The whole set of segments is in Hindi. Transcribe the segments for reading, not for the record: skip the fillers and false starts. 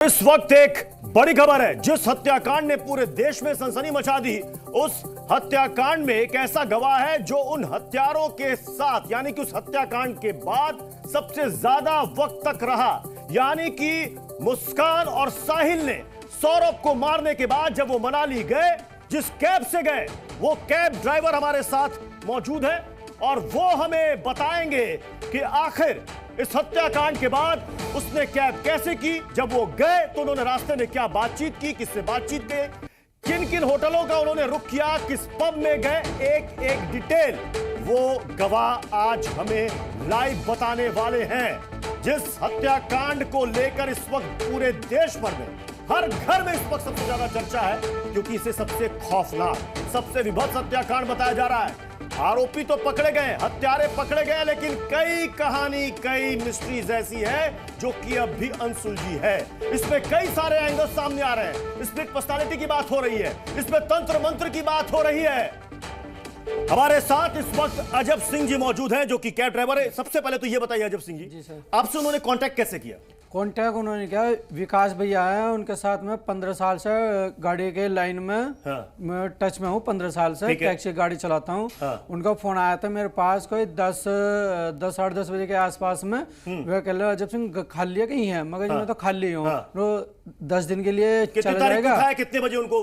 इस वक्त एक बड़ी खबर है। जिस हत्याकांड ने पूरे देश में सनसनी मचा दी, उस हत्याकांड में एक ऐसा गवाह है जो उन हत्यारों के साथ, यानी कि उस हत्याकांड के बाद सबसे ज्यादा वक्त तक रहा। यानी कि मुस्कान और साहिल ने सौरभ को मारने के बाद जब वो मनाली गए, जिस कैब से गए, वो कैब ड्राइवर हमारे साथ मौजूद है और वो हमें बताएंगे कि आखिर इस हत्याकांड के बाद उसने कैब कैसे की, जब वो गए तो उन्होंने रास्ते में क्या बातचीत की, किससे बातचीत की, किन किन होटलों का उन्होंने रुख किया, किस पब में गए, एक एक डिटेल वो गवाह आज हमें लाइव बताने वाले हैं। जिस हत्याकांड को लेकर इस वक्त पूरे देश भर में, हर घर में इस वक्त सबसे ज्यादा चर्चा है, क्योंकि इसे सबसे खौफनाक, सबसे विभत्स हत्याकांड बताया जा रहा है। आरोपी तो पकड़े गए, हत्यारे पकड़े गए, लेकिन कई कहानी, कई मिस्ट्रीज ऐसी है जो कि अब भी अनसुलझी है। इसमें कई सारे एंगल्स सामने आ रहे हैं। स्प्लिट पर्सनालिटी की बात हो रही है, इसमें तंत्र मंत्र की बात हो रही है। हमारे साथ इस वक्त अजब सिंह जी मौजूद हैं, जो कि कैब ड्राइवर है। सबसे पहले तो ये बताइए अजब सिंह जी, आपसे उन्होंने कांटेक्ट कैसे किया? कांटेक्ट उन्होंने किया, विकास भैया है, उनके साथ में 15 साल से गाड़ी के लाइन में मैं टच में हूँ। 15 साल से टैक्सी गाड़ी चलाता हूँ। उनका फोन आया था मेरे पास कोई 10 साढ़े 10 बजे के आसपास में। वह कह रहे अजब सिंह खाली है कहीं है, मगर मैं तो खाली हूँ, तो 10 दिन के लिए चला जाएगा। कितने बजे उनको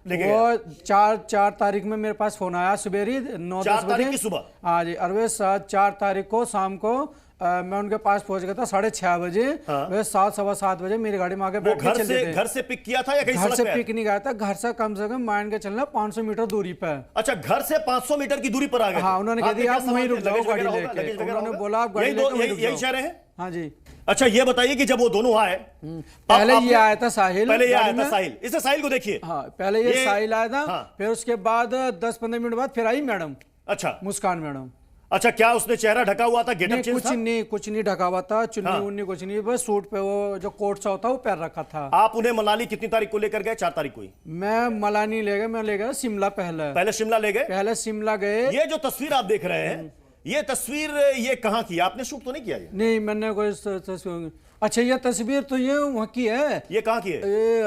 वो 4 तारीख में मेरे पास फोन आया, सुबेरी 9-10 बजे की सुबह। हाँ जी, और वे 4 तारीख को शाम को मैं उनके पास पहुंच गया था 6:30 बजे। वे 7-7:15 बजे मेरी गाड़ी में आके बैठ के चले थे। घर से पिक किया था या कहीं घर से पिक नहीं गया था, घर से कम मान के चलना 500 मीटर दूरी पे। अच्छा, घर से 500 मीटर की दूरी पर आ गए? हाँ, उन्होंने कह दिया आप वहीं रुक जाओ गाड़ी लेके। उन्होंने बोला आप गाड़ी लेके यही शहर है? हाँ जी। अच्छा, ये बताइए कि जब वो दोनों आए, पहले ये आया था साहिल, पहले ये आया था साहिल, इसे साहिल को देखिए। हाँ, पहले ये साहिल आया था, फिर उसके बाद 10-15 मिनट बाद फिर आई मैडम। अच्छा, मुस्कान मैडम। अच्छा, क्या उसने चेहरा ढका हुआ था? गेटअप चेंज था? कुछ नहीं ढका हुआ था, चुन्नी उन्नी कुछ नहीं, बस सूट पे वो जो कोट सा होता है वो पैर रखा था। आप उन्हें मनाली कितनी तारीख को लेकर गए? 4 तारीख को ही। मैं मनाली ले गया, मैं ले गया शिमला। पहले शिमला ले गए? पहले शिमला गए। ये जो तस्वीर आप देख रहे हैं, ये तस्वीर ये कहाँ की? आपने शूट तो नहीं किया? नहीं, मैंने कोई तस्वीर। अच्छा, ये तस्वीर तो ये वहाँ की है। ये कहाँ की है? ये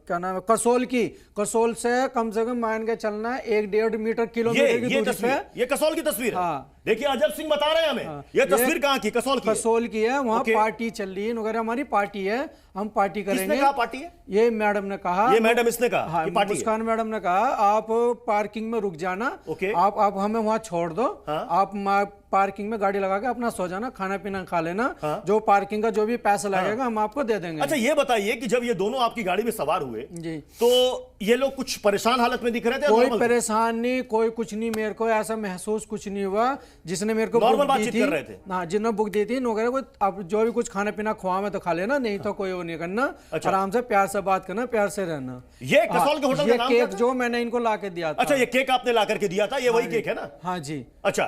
क्या नाम है, कसोल की। कसोल से कम मान के चलना है 1-1.5 किलोमीटर की दूरी पे। ये कसोल की तस्वीर है। हाँ, देखिए अजब सिंह बता रहे हैं हमें। ये तस्वीर कहाँ की? कसोल की है। वहाँ पार्टी चल रही है वगैरह, हमारी पार्टी है, हम पार्टी करेंगे। किसने कहा पार्टी है? ये मैडम ने कहा। ये मैडम इसने कहा? हाँ, मुस्कान मैडम ने कहा आप पार्किंग में रुक जाना, आप हमें वहाँ छोड़ दो, आप पार्किंग में गाड़ी लगा के अपना सो जाना, खाना पीना खा लेना, जो पार्किंग का जो भी पैसा लगेगा हम आपको दे देंगे। अच्छा, ये बताइए कि जब ये दोनों आपकी गाड़ी में सवार हुए जी, तो ये लोग कुछ परेशान हालत में दिख रहे थे? कोई परेशान नहीं, कोई कुछ नहीं, मेरे को ऐसा महसूस कुछ नहीं हुआ। जिसने मेरे को नॉर्मल बातचीत कर रहे थे। हाँ, जिन्होंने बुक दी थी वगैरह को, अब जो भी कुछ खाना पीना खुआ में तो खा लेना, नहीं तो कोई वो नहीं करना। अच्छा। आराम से प्यार से बात करना, प्यार से रहना। ये कसौल के होटल का नाम केक जो मैंने इनको ला के दिया था। अच्छा, ये केक आपने ला करके दिया था, ये वही केक है ना? हाँ जी। अच्छा,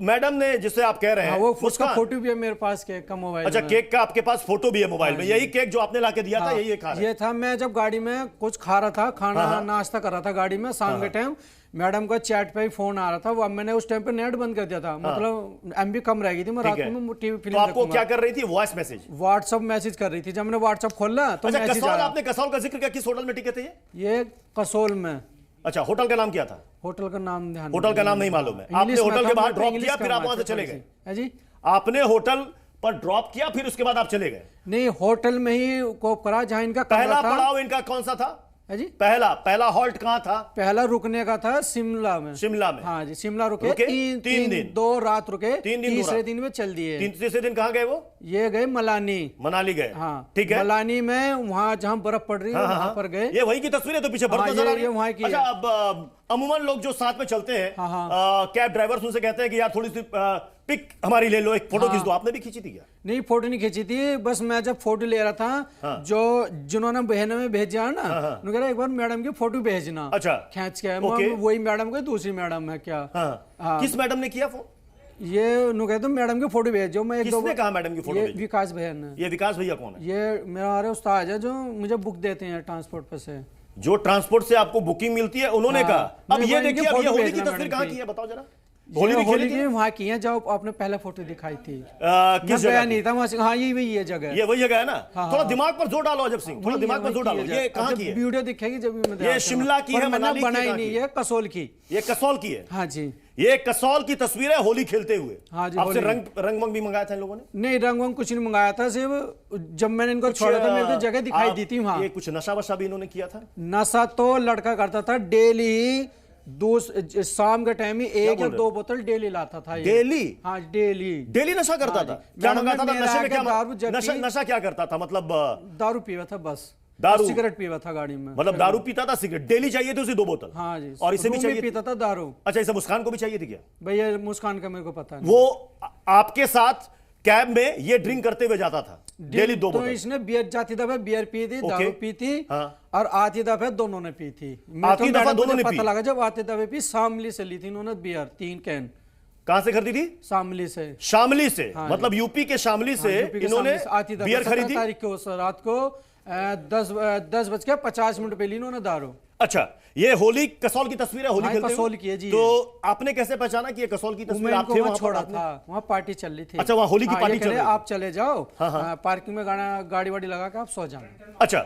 मैडम ने जिससे आप कह रहे हैं, वो उसका फोटो भी है मेरे पास, केक का मोबाइल। अच्छा, केक का आपके पास फोटो भी है मोबाइल में? यही केक जो आपने ला के दिया था, यही खा रहा है? ये था, मैं जब गाड़ी में कुछ खा रहा था, खाना नाश्ता कर रहा था गाड़ी में, शाम के टाइम मैडम का चैट पे ही फोन आ रहा था। वो मैंने उस टाइम पे नेट बंद कर दिया था, मतलब एमबी कम रह गई थी, मैं रात में टीवी फिल्म। तो आपको क्या कर रही थी? वॉइस मैसेज, व्हाट्सएप मैसेज कर रही थी। जब मैंने व्हाट्सएप खोला तो मैसेज आया। आपने कसौल का जिक्र किया, किस होटल में टिके थे ये? कसौल में। अच्छा, होटल का नाम क्या था? होटल का नाम ध्यान, होटल का नाम नहीं मालूम है। आपने होटल के बाहर ड्रॉप किया, फिर आप वहां से चले गए जी? आपने होटल पर ड्रॉप किया, फिर उसके बाद आप चले गए? नहीं, होटल में ही कोप करा जहां इनका पहला पड़ाव इनका कौन सा था जी? पहला हॉल्ट कहाँ था? पहला रुकने का था शिमला में। शिमला में? हाँ जी, शिमला रुके 3 दिन, 2 रात रुके, 3 दिन, तीसरे दिन में चल दिए। तीसरे दिन कहाँ गए वो? ये गए मनाली गए। हाँ, ठीक है। मनाली में वहाँ जहाँ बर्फ पड़ रही है वहां पर गए। ये वही की तस्वीर है, तो पीछे बर्फ नजर आ रही है वहाँ की। अच्छा, अब अमूमन लोग जो साथ में चलते हैं, कैब ड्राइवर उनसे कहते हैं कि यार थोड़ी सी पिक हमारी ले लो, एक फोटो खींच दो। आपने भी खींची थी क्या? नहीं, फोटो नहीं खींची थी, बस मैं जब फोटो ले रहा था, जो जिन्होंने बहनों में भेजा ना, उन्होंने कहा एक बार मैडम की फोटो भेजना। अच्छा, खींच के वही मैडम को, दूसरी मैडम है क्या? किस मैडम ने किया फोन? ये कहते मैडम की फोटो भेजो। मैं किसने कहा मैडम की फोटो? ये विकास भैया ने। ये विकास भैया कौन है? ये मेरा उस्ताद है जो मुझे बुक देते हैं ट्रांसपोर्ट पे से। जो ट्रांसपोर्ट से आपको बुकिंग मिलती है, उन्होंने कहा। अब ये देखिए, अब ये होली की तस्वीर कहाँ की है, बताओ जरा। होली भी खेली की वहाँ की है जो आपने पहले फोटो दिखाई थी। किस जगह नहीं था वहाँ? हाँ ये वही है जगह, ये वही जगह है ना। थोड़ा दिमाग पर जोर डालो अजब सिंह, थोड़ा दिमाग पर जोर डालो। ये कहाँ की है? वीडियो दिखेगी जब ये शिमला की है, मनाली की बनाई नहीं, ये कसोल की। ये कसौल की है। हाँ जी, ये कसौल की तस्वीर है होली खेलते हुए। हाँ जी, आपसे रंग वंग भी मंगाया था इन लोगों ने? नहीं, रंग वंग कुछ नहीं मंगाया था, सिर्फ जब मैंने इनको छोड़ा था मेरे को जगह दिखाई दी थी वहाँ। ये कुछ नशा वशा भी इन्होंने किया था? नशा तो लड़का करता था डेली, शाम के टाइम ही 1 या 2 बोतल डेली लाता था। डेली? हाँ डेली नशा करता था। क्या मंगाता था? नशे में क्या नशा क्या करता था? मतलब दारू पीवा था, बस दारू, सिगरेट पीवा था गाड़ी में। मतलब दारू पीता था, सिगरेट डेली चाहिए थी उसे 2 बोतल। हाँ जी, और इसे भी चाहिए पीता था दारू। अच्छा, इसे मुस्कान को भी चाहिए थी क्या? भैया मुस्कान का मेरे को पता नहीं। वो आपके साथ कैब में ये ड्रिंक करते हुए जाता था डेली 2 बोतल? तो इसने बियर, जाती दफे बियर पी थी, दारू पी थी, और आती दफे दोनों ने पी थी। आती दफा दोनों ने पता लगा जब आते दफे पी, शामली से ली थी इन्होंने बियर 3 कैन। कहां से खरीदी थी? शामली से। शामली से? मतलब यूपी के शामली से इन्होंने बियर खरीदी। तारीख को रात को 10:50 पे ली इन्होंने दारू। अच्छा, ये होली कसौल की तस्वीर है, होली खेलते हुए? कसौल की है जी। तो आपने कैसे पहचाना कि ये कसौल की तस्वीर? आप थे वहां? छोड़ा था, वहां पार्टी चल रही थी। अच्छा, वहां होली की पार्टी चल रही थी। आप चले जाओ, पार्किंग में गाड़ी वाड़ी लगा के आप सो जाओ। अच्छा,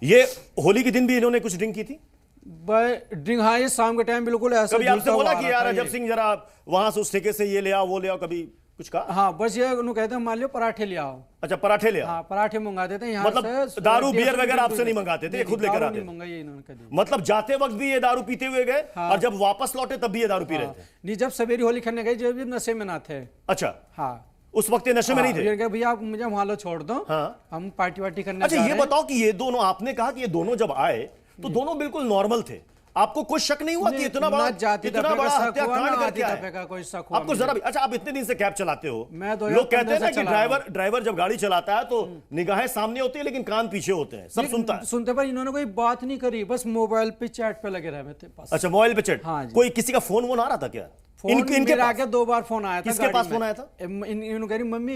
ये होली के दिन भी इन्होंने कुछ ड्रिंक की थी? ड्रिंक, हाँ, ये शाम के टाइम बिल्कुल ऐसा। कभी आपसे बोला कि यार अजब सिंह जरा वहां से उस ठेके से ये ले आओ, वो ले आओ, कभी कुछ कहा? हाँ, बस ये उन्होंने कहते हैं मान लो पराठे ले आओ। अच्छा, पराठे ले आओ। हाँ, पराठे मंगा देते हैं यहाँ मतलब से। दारू बियर वगैरह आपसे नहीं मंगाते थे, खुद लेकर आते थे? मतलब जाते वक्त भी ये दारू पीते हुए गए, और जब वापस लौटे तब भी ये दारू पी रहे थे? नहीं, जब सवेरे होली खेलने गए जब भी नशे में ना थे। अच्छा, हाँ, उस वक्त ये नशे में नहीं थे? भैया आप मुझे वहां लो छोड़ दो, हम पार्टी वार्टी करने। अच्छा, ये बताओ कि ये दोनों, आपने कहा कि ये दोनों जब आए तो दोनों बिल्कुल नॉर्मल थे, आपको कोई शक नहीं हुआ कि इतना बड़ा हत्याकांड करके आए? आपको जरा भी? अच्छा, आप इतने दिन से कैब चलाते हो, लोग कहते हैं ना कि ड्राइवर जब गाड़ी चलाता है तो निगाहें सामने होती है लेकिन कान पीछे होते हैं, सब सुनते पर इन्होंने कोई बात नहीं करी, बस मोबाइल पे चैट पे लगे रहे थे। अच्छा, मोबाइल पे चैट? कोई किसी का फोन वोन आ रहा था क्या? इनके आगे 2 बार फोन आया था। किसके पास फोन आया था? इनकी मम्मी।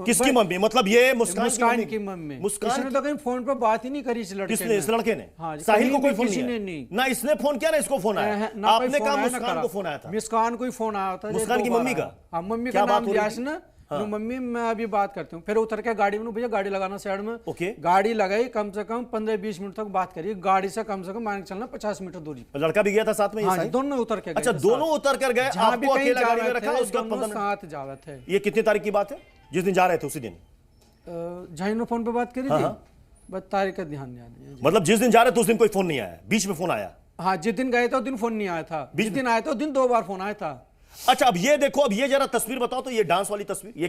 किसकी मम्मी? मतलब ये मुस्कान की मम्मी। मुस्कान ने तो कहीं फोन पे बात ही नहीं करी इस लड़के ने। इस लड़के ने? साहिल को कोई फोन नहीं ना? इसने फोन किया ना इसको फोन आया? आपने कहा मुस्कान को फोन आया था? मुस्कान को ही फोन आया था, मुस्कान की मम्मी का? हाँ, मम्मी का नाम लिया ना। मम्मी मैं अभी बात करती हूँ, फिर उतर के गाड़ी में, भैया गाड़ी लगाना साइड में। ओके, गाड़ी लगाई, कम से कम 15-20 मिनट तक बात करी, गाड़ी से कम मान के चलना 50 मीटर दूरी। लड़का भी गया था साथ में? हाँ, दोनों उतर के गए। अच्छा, दोनों उतर कर गए, आपको अकेला गाड़ी में रखा, उसका साथ जा रहे थे। ये कितनी तारीख की बात है जिस दिन जा रहे थे? उसी दिन जहाँ ने फोन पे बात करी थी, बस तारीख का ध्यान नहीं आ। मतलब जिस दिन जा रहे थे उस दिन कोई फोन नहीं आया, बीच में फोन आया? हाँ, जिस दिन गए थे उस दिन फोन नहीं आया था, जिस दिन आए थे उस दिन 2 बार फोन आया था। अच्छा, अब ये देखो, अब ये जरा तस्वीर बताओ तो, ये डांस वाली तस्वीर, ये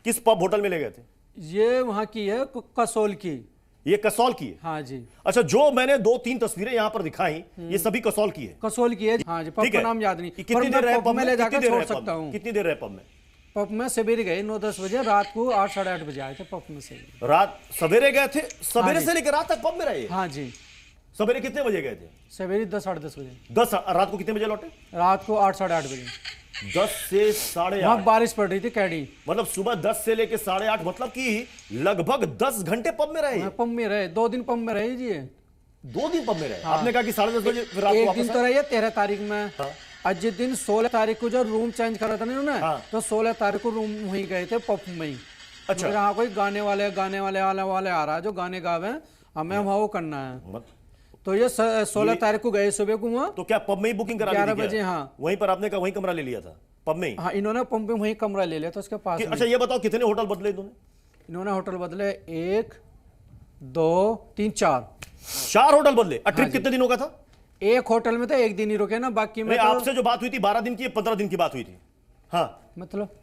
किस पब होटल में ले गए थे? ये वहां की है, कसौल की। ये कसौल की है? हाँ जी। अच्छा, जो मैंने 2-3 तस्वीरें यहां पर दिखाई, ये सभी कसौल की है? कसौल की है। हाँ जी, पब का नाम याद नहीं। कितनी देर रहे पब में? ले जाकर छोड़ सकता हूँ। कितनी देर रहे पब में? पब में सवेरे गए 9-10 बजे, रात को 8-8:30 बजे आए थे पब में से। रात सवेरे गए थे? सवेरे से लेकर रात तक पब में रहे? हाँ जी। सवेरे कितने बजे गए थे? सवेरे 10-10:30 बजे। 10? रात को कितने बजे लौटे? रात को 8-8:30 बजे। 10 से 8:30? बारिश पड़ रही थी कैडी। मतलब सुबह 10 से लेकर 8:30, मतलब कि लगभग 10 घंटे पब में रहे? पब में रहे, 2 दिन पब में रहे जी। 2 दिन पब में रहे? आपने कहा कि 10:30 बजे रात को वापस? एक दिन तो रही है 13 तारीख में। आज जिस दिन 16 तारीख को जो रूम चेंज करा था ना, तो 16 तारीख को रूम वहीं गए थे पब में ही। अच्छा, यहाँ कोई गाने वाले आ रहा है जो गाने गावे, हमें वहाँ वो करना है। तो ये 16 तारीख को गए सुबह को वहाँ। तो क्या पब में ही बुकिंग करा ली थी? 11 बजे। हाँ, वहीं पर आपने कहा वहीं कमरा ले लिया था पब में ही? हाँ, इन्होंने पब में वहीं कमरा ले लिया था उसके पास। अच्छा, ये बताओ कितने होटल बदले इन्होंने होटल बदले? 1 2 3 4 होटल बदले। ट्रिप कितने दिनों का था? एक होटल में तो 1 दिन ही रुके ना, बाकी में आपसे जो बात हुई थी 12 दिन की, 15 दिन की बात हुई थी? हाँ, मतलब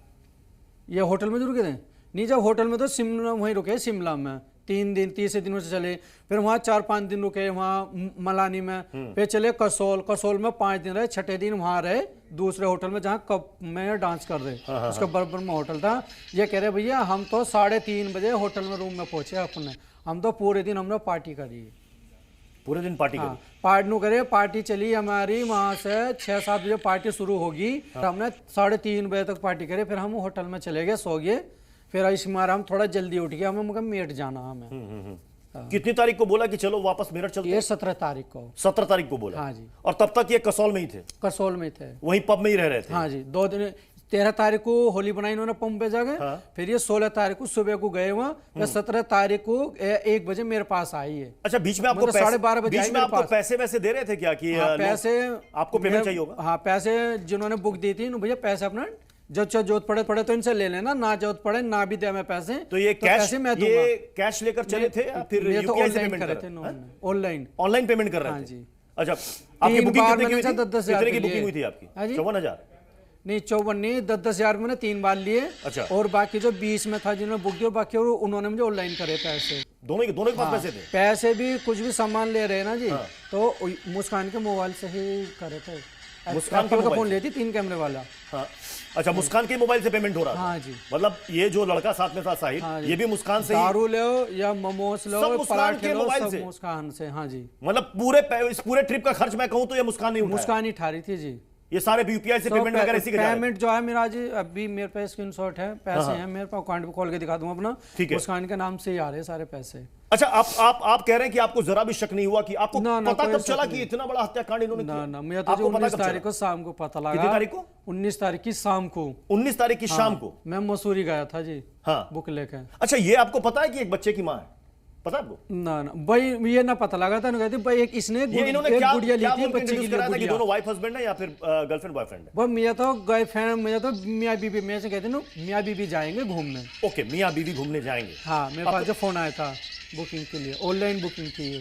ये होटल में जो रुके थे? नहीं, जब होटल में तो शिमला वहीं रुके, शिमला में 3 दिन, तीसरे दिन से चले, फिर वहाँ 4-5 दिन रुके वहाँ मलानी में, फिर चले कसौल में 5 दिन रहे, छठे दिन वहाँ रहे दूसरे होटल में जहाँ कप में डांस कर रहे। उसका बराबर में होटल था। ये कह रहे भैया हम तो 3:30 बजे होटल में रूम में पहुंचे अपने, हम तो पूरे दिन हमने पार्टी करी। पूरे दिन पार्टी करी? पार्टी करे, पार्टी चली हमारी वहाँ से 6-7 बजे पार्टी शुरू होगी, हमने 3:30 बजे तक पार्टी करी, फिर हम होटल में चले गए, सो गए। फिर इस मारा हम थोड़ा जल्दी उठ गया, हमें मेट जाना हमें। कितनी तारीख को बोला कि चलो वापस मेरठ चलते? ये 17 तारीख को। 17 तारीख को बोला? हाँ जी। और तब तक ये कसौल में ही थे? कसौल में थे, वहीं पब में ही रह रहे थे? हाँ जी। 2 दिन, 13 तारीख को होली बनाई इन्होंने पंप पे जाके। फिर ये 16 तारीख को सुबह को गए वहाँ, 17 तारीख को 1 बजे मेरे पास आई है। अच्छा, बीच में आपको 12:30 बजे बीच में आपको पैसे वैसे दे रहे थे क्या कि पैसे आपको पेमेंट चाहिए होगा? हाँ, पैसे जिन्होंने बुक दी थी भैया पैसे अपना जब जरूरत पड़े तो इनसे ले लेना, ना जरूरत पड़े ना भी दे मैं पैसे। तो ये कैश, ये कैश लेकर चले थे या फिर यूपीआई से पेमेंट कर रहे थे? ऑनलाइन पेमेंट कर रहे थे। अच्छा, आपकी बुकिंग कितने की हुई थी? कितने की बुकिंग हुई थी आपकी? 54,000? नहीं 54 नहीं, 10,000 मैंने 3 बार लिए। अच्छा। और बाकी जो 20 में था जिन्होंने बुक किया, बाकी और उन्होंने मुझे ऑनलाइन करे पैसे। दोनों के पास पैसे थे? पैसे भी कुछ भी सामान ले रहे हैं ना जी, तो मुस्कान के मोबाइल से ही करे थे। मुस्कान का फोन लेती 3 कैमरे वाला। हाँ। अच्छा, मुस्कान के मोबाइल से पेमेंट हो रहा था? हाँ जी। मतलब ये जो लड़का साथ में था साहिल, ये भी मुस्कान से? दारू लो या मोमोस लो, पराठे लो, सब मुस्कान से। हाँ जी। मतलब इस पूरे ट्रिप का खर्च मैं कहूँ तो ये मुस्कान नहीं उठाया? मुस्कान ही ठा रही थी जी। ये सारे यूपीआई से पेमेंट वगैरह इसी के जा रहे हैं? पेमेंट जो है मेरा जी, अभी मेरे पास स्क्रीनशॉट है, पैसे हैं मेरे पास, अकाउंट पे खोल के दिखा दूंगा अपना। मुस्कान के नाम से ही आ रहे हैं सारे पैसे। अच्छा, आप कह रहे हैं कि आपको जरा भी शक नहीं हुआ कि आपको पता कब चला कि इतना बड़ा हत्याकांड इन्होंने किया? ना, मुझे तो 19 तारीख को शाम को पता लगा। कितनी तारीख को? 19 तारीख की शाम को। 19 तारीख की शाम को? मैं मसूरी गया था जी। हाँ, बुक लेकर। अच्छा, ये आपको पता है कि एक बच्चे की माँ है? पता आपको? ना भाई, ये ना पता लगा था। कहते भाई एक इसने गुड़िया ली थी बच्चे के लिए। कि दोनों वाइफ हस्बैंड है या फिर गर्लफ्रेंड बॉयफ्रेंड है? वो मुझे तो गर्लफ्रेंड, मुझे तो मियाँ बीबी, मैं से कहते ना मियाँ बीबी जाएंगे घूमने। ओके, मियाँ बीबी घूमने जाएंगे। हाँ, मेरे पास जो फोन आया था बुकिंग के लिए, ऑनलाइन बुकिंग थी।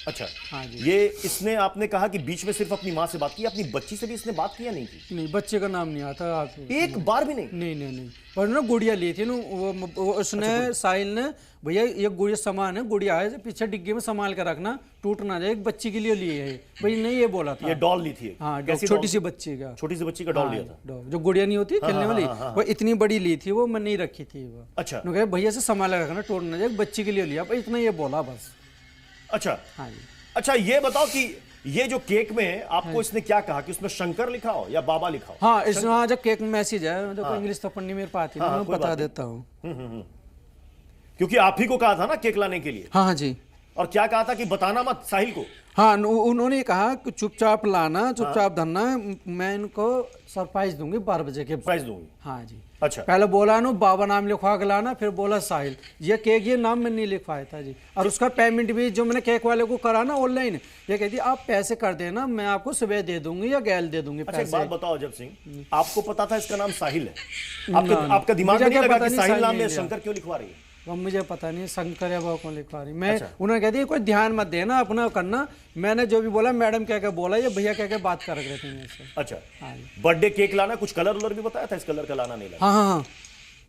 अच्छा। हाँ जी। ये इसने, आपने कहा कि बीच में सिर्फ अपनी माँ से बात की, अपनी बच्ची से भी इसने बात किया नहीं की? नहीं, बच्चे का नाम नहीं आता आप एक बार भी नहीं? नहीं। पर ना गुड़िया ली थी ना वो उसने, साहिल ने, भैया ये गुड़िया सामान है, गुड़िया है, पीछे डिग्गी में संभाल कर रखना, टूट ना जाए, एक बच्ची के लिए लिए है भाई। नहीं, ये बोला था। ये डॉल ली थी? हाँ, छोटी सी बच्ची का। छोटी सी बच्ची का डॉल लिया था? जो गुड़िया नहीं होती खेलने वाली, वो इतनी बड़ी ली थी, वो मैं नहीं रखी थी वो। अच्छा। भैया से संभाल कर रखना, टूट ना जाए, बच्ची के लिए लिया भाई, इतना ये बोला बस। अच्छा। हाँ जी। अच्छा, ये बताओ कि ये जो केक में आपको इसने क्या कहा कि उसमें शंकर लिखा हो या बाबा लिखा हो? हाँ, इसमें जब केक में मैसेज है, देखो इंग्लिश तो पढ़नी मेरे पास है, मैं बता देता हूँ। क्योंकि आप ही को कहा था ना केक लाने के लिए? हाँ जी। और क्या कहा था कि बताना मत साहिल को? हाँ, उन्होंने कहा कि चुपचाप लाना, चुपचाप धरना, मैं इनको सरप्राइज दूंगी 12 बजे के। सरप्राइज दूंगी? हाँ जी। अच्छा। पहले बोला ना बाबा नाम लिखवा के लाना, फिर बोला साहिल। ये केक, ये नाम मैंने नहीं लिखवाया था जी। और उसका पेमेंट भी जो मैंने केक वाले को करा ना ऑनलाइन, ये कहती आप पैसे कर देना, मैं आपको सुबह दे दूंगी या गैल दे दूंगी। अच्छा, एक बात बताओ अजब सिंह, आपको पता था इसका नाम साहिल है? आपका दिमाग में नहीं लगा कि साहिल नाम में शंकर क्यों लिखवा रही है? वो मुझे पता नहीं शंकर या बाबा कौन लिखवा रही। मैं उन्होंने कहती कोई ध्यान मत देना, अपना करना। मैंने जो भी बोला, मैडम क्या क्या बोला, ये भैया क्या क्या बात कर रहे थे मेरे से। अच्छा। बर्थडे केक लाना, कुछ कलर उलर भी बताया था? इस कलर का लाना नहीं लाना? हाँ।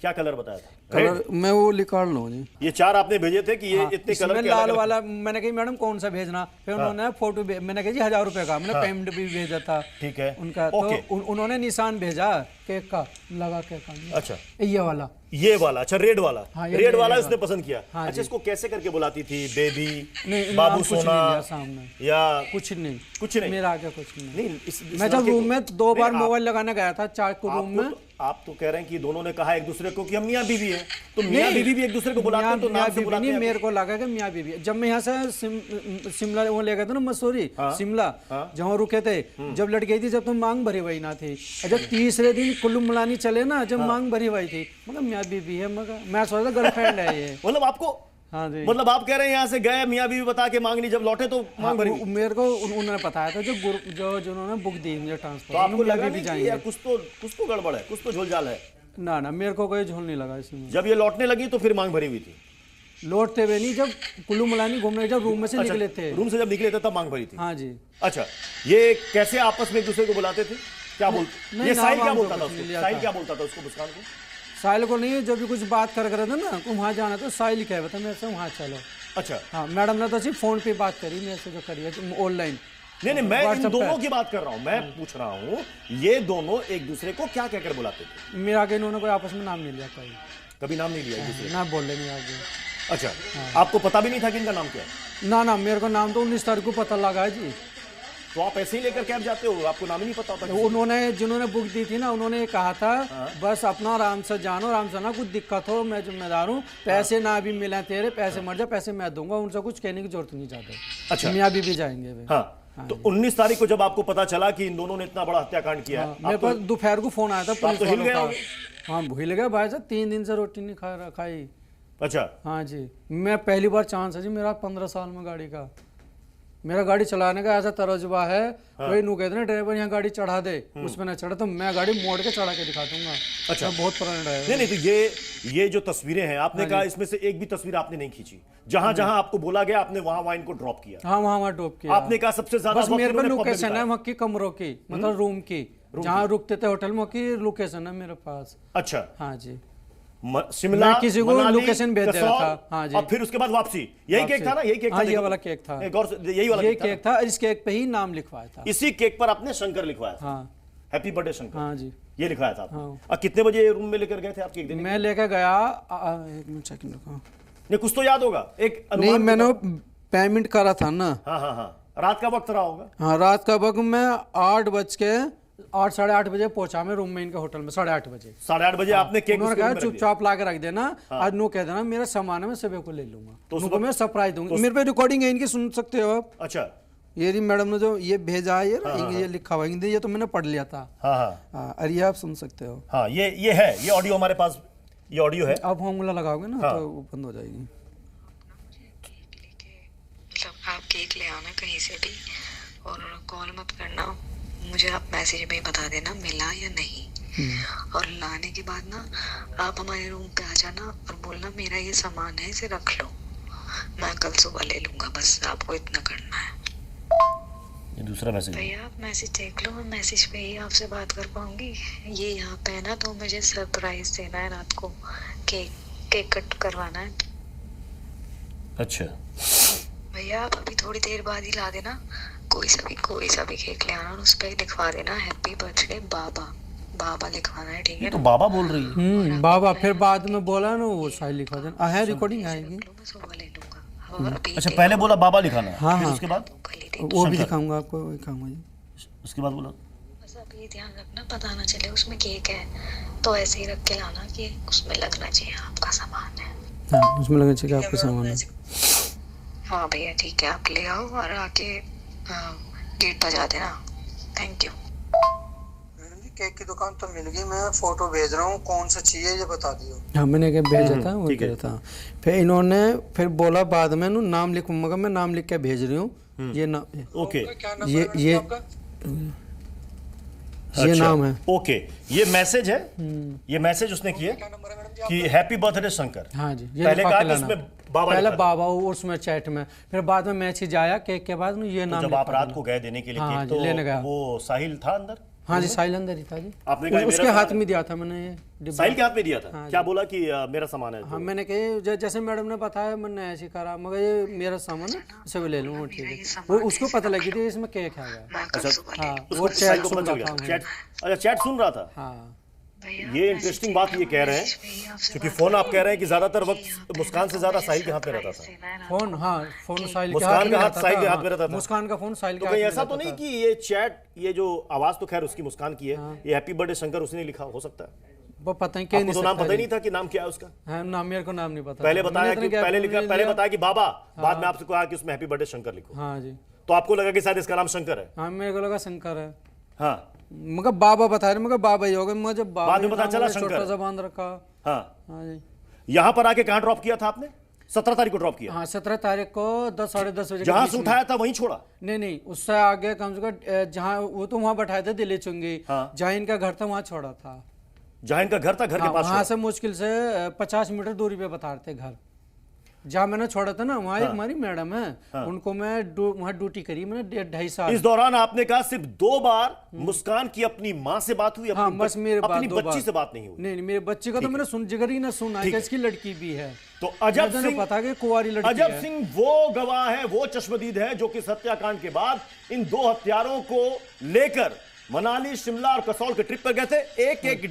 क्या कलर बताया था? कलर मैं वो निकाल लूँ जी। ये 4 आपने भेजे थे कि ये इतने कलर के लाल वाला। मैंने कही मैडम कौन सा भेजना, फिर उन्होंने फोटो, मैंने कही 1000 रुपए का, मैंने पेमेंट भी भेजा था। ठीक है उनका। तो उन्होंने निशान भेजा केक का, लगा केक का। अच्छा, ये वाला? ये वाला। अच्छा, रेड वाला? हाँ, रेड वाला उसने पसंद किया। अच्छा, इसको कैसे करके बुलाती थी? बेबी, बाबू सोना, सामने या कुछ नहीं? कुछ नहीं मेरा आगे कुछ नहीं। मैं जब रूम में 2 बार मोबाइल लगाने गया था, 4 रूम में। आप तो कह रहे हैं कि दोनों ने कहा एक दूसरे को कि हम मियाँ बीवी हैं, तो मियाँ बीवी भी एक दूसरे को बुलाते हैं, तो नाम से बुलाते हैं? मेरे को लगा कि मियाँ बीवी। जब मैं यहाँ से शिमला वो ले गए थे ना, मसूरी, शिमला जहाँ रुके थे, जब लट गई थी, जब तो मांग भरी हुई ना थी। जब तीसरे दिन कुल्लू मलानी चले ना, जब मांग भरी हुई थी, मतलब मियाँ बीवी है, मगर मैं सोचा गर्लफ्रेंड है ये। मतलब आपको? हाँ जी। मतलब आप कह रहे हैं यहाँ से गए, मियाँ बीवी बता के मांगनी, जब लौटे तो मांग भरी? मेरे को उन्होंने बताया था, जो जिन्होंने बुक दी मुझे ट्रांसफर। तो आपको लगा भी जाएंगे कुछ तो गड़बड़ है, कुछ तो झोलझाल है? ना, मेरे को कोई झोल नहीं लगा इसमें। जब ये लौटने लगी तो फिर मांग भरी हुई थी? लौटते हुए नहीं, जब कुल्लू मलानी घूमने, जब रूम में से निकले थे, रूम से जब निकले थे तब मांग भरी थी? हाँ जी। अच्छा, ये कैसे आपस में एक दूसरे को बुलाते थे? क्या बोलते? ये साहिल क्या बोलता था उसको? साहिल क्या बोलता था उसको, मुस्कान को? साहिल को नहीं, जब भी कुछ बात कर रहे थे ना, वहाँ जाना तो साहिल कह रहा था मेरे से वहाँ चलो। अच्छा। हाँ, मैडम ने तो सिर्फ फोन पे बात करी मेरे से, जो करी है ऑनलाइन। नहीं, मैं इन दोनों की बात कर रहा हूँ। मैं पूछ रहा हूँ ये दोनों एक दूसरे को क्या कहकर बुलाते थे? मेरा आगे इन्होंने कोई आपस में नाम नहीं लिया, कभी नाम नहीं लिया ना, बोल लेंगे आगे। अच्छा, आपको पता भी नहीं था कि इनका नाम क्या है? ना, मेरे को नाम तो 19 तारीख को पता लगा जी। तो आप ऐसे ही लेकर कैब जाते हो, आपको नाम ही नहीं पता होता? उन्होंने जिन्होंने बुक दी थी ना, उन्होंने ये कहा था बस अपना आराम से जानो, आराम से ना, कुछ दिक्कत हो मैं जिम्मेदार हूँ, पैसे ना भी मिले तेरे, पैसे मर जा, पैसे मैं दूंगा, उनसे कुछ कहने की जरूरत नहीं चाहते। अच्छा, मियाँ बीबी जाएंगे वे। हाँ, तो 19 तारीख को जब आपको पता चला कि इन दोनों ने इतना बड़ा हत्याकांड किया है, मेरे पास दोपहर को फोन आया था पुलिस हिल वालों गए का। होंगे? हाँ भूल गया भाई साहब, 3 दिन से रोटी नहीं खाई। अच्छा, हाँ जी, मैं पहली बार चांस है जी मेरा 15 साल में गाड़ी का, मेरा गाड़ी चलाने का ऐसा तजुर्बा है। वही नू कहते ना ड्राइवर यहाँ गाड़ी चढ़ा दे, उसमें ना चढ़ा तो मैं गाड़ी मोड़ के चढ़ा के दिखा दूंगा। अच्छा, बहुत पुराना ड्राइवर। नहीं तो ये जो तस्वीरें हैं, आपने कहा इसमें से एक भी तस्वीर आपने नहीं खींची, जहां जहां आपको बोला गया आपने वहां इनको ड्रॉप किया? हाँ वहाँ ड्रॉप किया। आपने कहा सबसे ज्यादा बस मेरे पे लोकेशन है वहाँ की, कमरों की, मतलब रूम की, जहाँ रुकते थे होटल में की लोकेशन है मेरे पास। अच्छा, हाँ जी, शिमला मैं किसी को लोकेशन भेज दे रहा था। हाँ जी, और फिर उसके बाद वापसी। यही केक था ना? यही केक था? हाँ ये वाला केक था, यही वाला केक था। इस केक पे ही नाम लिखवाया था। इसी केक पर आपने शंकर लिखवाया था? हाँ, हैप्पी बर्थडे शंकर। हाँ जी, ये लिखवाया था आपने। हाँ। और कितने बजे रूम में लेकर गए थे आपके? एक दिन मैं लेकर गया, एक मिनट सेकंड रुको, नहीं कुछ तो याद होगा, एक नहीं मैंने पेमेंट करा था ना। हाँ हाँ हाँ, रात का वक्त रहा होगा। हाँ रात का वक्त, मैं 8 साढ़े 8 बजे पहुंचा मैं रूम में इनके होटल में, 8:30 बजे। 8:30 बजे आपने केक उन्होंने कहा चुपचाप ला के रख देना, आज नो कह देना मेरा सामान है मैं सुबह को ले लूंगा, तो उनको मैं सरप्राइज दूंगा। मेरे पे रिकॉर्डिंग है इनकी, सुन सकते हो आप। अच्छा, ये मैडम ने जो ये भेजा है, ये लिखा हुआ है, ये तो मैंने पढ़ लिया था। हाँ, अरे आप सुन सकते हो। हाँ, ये है, ये ऑडियो हमारे पास, ये ऑडियो है। आप फॉर्मूला लगाओगे ना तो बंद हो जाएगी। मतलब आप केक ले आना कहीं से भी और कॉल मत करना मुझे, आप मैसेज में बता देना मिला या नहीं, और लाने के बाद ना आप हमारे रूम पे आ जाना और बोलना मेरा ये सामान है इसे रख लो, मैं कल सुबह ले लूंगा, बस आपको इतना करना है। ये दूसरा मैसेज। भैया आप मैसेज देख लो, मैं मैसेज पे ही आपसे बात कर पाऊंगी। ये यहाँ पे है ना, तो मुझे सरप्राइज देना है रात को, केक कट करवाना है। अच्छा भैया आप अभी थोड़ी देर बाद ही ला देना, कोई सा भी केक ले आना और उस पर लिखवा देना हैप्पी बर्थडे बाबा लिखवाना है, ठीक है? तो बाबा बोल रही है। बाबा, फिर बाद में बोला ना वो साइड लिखवा देना है, रिकॉर्डिंग आएगी। मैं सुबह ले लूंगा। अच्छा, पहले बोला बाबा लिखाना है, हाँ, फिर हाँ। उसके बाद वो भी दिखाऊंगा आपको, वो दिखाऊंगा जी। उसके बाद बोला बस आप ये ध्यान रखना पता ना चले उसमें केक है, तो ऐसे ही रख के लाना कि उसमें लगना चाहिए आपका सामान है। हाँ, उसमें लगना चाहिए आपका सामान है। हाँ भैया ठीक है, आप ले आओ और आके गेट बजा देना। Thank you. केक की दुकान तो मिल गई, मैं फोटो भेज रहा हूँ, कौन सा चाहिए ये बता दियो। हाँ मैंने क्या भेजा था, वो कह था। फिर इन्होंने फिर बोला बाद में नाम लिख, मगर मैं नाम लिख के भेज रही हूँ, ये नाम। ओके, ये नाम है। ओके, ये मैसेज है, ये मैसेज उसने किया कि हैप्पी बर्थडे शंकर। हाँ जी, ये पहले कहा कि उसमें बाबा, पहले बाबा उसमें चैट में, फिर बाद में मैसेज आया केक के बाद में, ये नाम। जब आप रात को गए देने के लिए केक, तो लेने गया, वो साहिल था अंदर? हाँ जी, साहिल अंदर ही था जी। आपने कहा उसके हाथ में दिया था मैंने, ये साहिल के हाथ में दिया था। क्या बोला कि मेरा सामान है? हाँ मैंने कहा जैसे मैडम ने बताया मैंने ऐसे करा, मगर ये मेरा सामान है इसे भी ले लूँ, ठीक है। वो उसको पता लगी थी इसमें केक है। अच्छा, हाँ, वो चैट सुन रहा था। अच्छा, चैट सुन रहा था। हाँ, ये इंटरेस्टिंग बात ये कह रहे हैं, क्योंकि फोन आप कह रहे हैं कि ज्यादातर वक्त मुस्कान से ज्यादा साहिल के हाथ में रहता था। फोन, हाँ फोन साहिल मुस्कान का हाथ साहिल के हाथ में रहता था। मुस्कान का फोन साहिल के हाथ में। तो ऐसा तो नहीं कि ये चैट, ये जो आवाज तो खैर उसकी मुस्कान की है, ये हैप्पी बर्थडे शंकर उसने लिखा हो सकता है? वो पता नहीं, आपको तो नाम पता ही नहीं था कि नाम क्या है उसका? हाँ, नाम, मेरे को नाम नहीं पता। पहले बताया कि पहले बताया कि बाबा, बाद में आपसे कहा कि उसमें हैप्पी बर्थडे शंकर लिखो। हाँ जी, तो आपको लगा कि शायद इसका नाम शंकर है? हाँ मेरे को लगा शंकर है। हाँ, मगर बाबा बता रहे, मगर बाबा ही होगा, मुझे बाद में पता चला शंकर। छोटा सा बांध रखा। हाँ, हाँ जी। यहाँ पर आके कहाँ ड्रॉप किया था आपने? 17 तारीख को ड्रॉप किया? हाँ 17 तारीख को 10 साढ़े 10 बजे। जहां से उठाया था वहीं छोड़ा? नहीं, उससे आगे कम से कम, जहाँ वो तो वहाँ बैठाए थे दिल्ली चुंगी, जहाँ इनका घर था वहाँ छोड़ा था। जहाँ इनका घर था, घर के पास? वहाँ से मुश्किल से 50 मीटर दूरी पे बता रहे थे घर, जहाँ मैंने छोड़ा था ना, वहाँ एक हमारी मैडम है, उनको मैं वहाँ ड्यूटी करी मैंने 2.5 साल। इस दौरान आपने कहा सिर्फ 2 बार मुस्कान की अपनी माँ से बात हुई, हाँ, बस मेरे अपनी बच्ची से बात नहीं हुई? नहीं, मेरे बच्चे का तो मैंने जिगर ही ना सुना है कि इसकी लड़की भी है। तो अजब सिंह, पता कि कुंवारी लड़की है। अजब सिंह वो गवाह है, वो चश्मदीद है जो कि इस हत्याकांड के बाद इन 2 हत्यारों को लेकर मनाली, शिमला और कसौल के ट्रिप पर गए थे। एक एक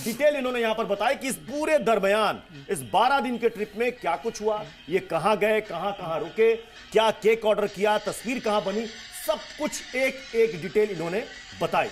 डिटेल इन्होंने यहां पर बताई कि इस पूरे दरमियान, इस 12 दिन के ट्रिप में क्या कुछ हुआ, ये कहां गए, कहां रुके, क्या केक ऑर्डर किया, तस्वीर कहां बनी, सब कुछ एक एक डिटेल इन्होंने बताई।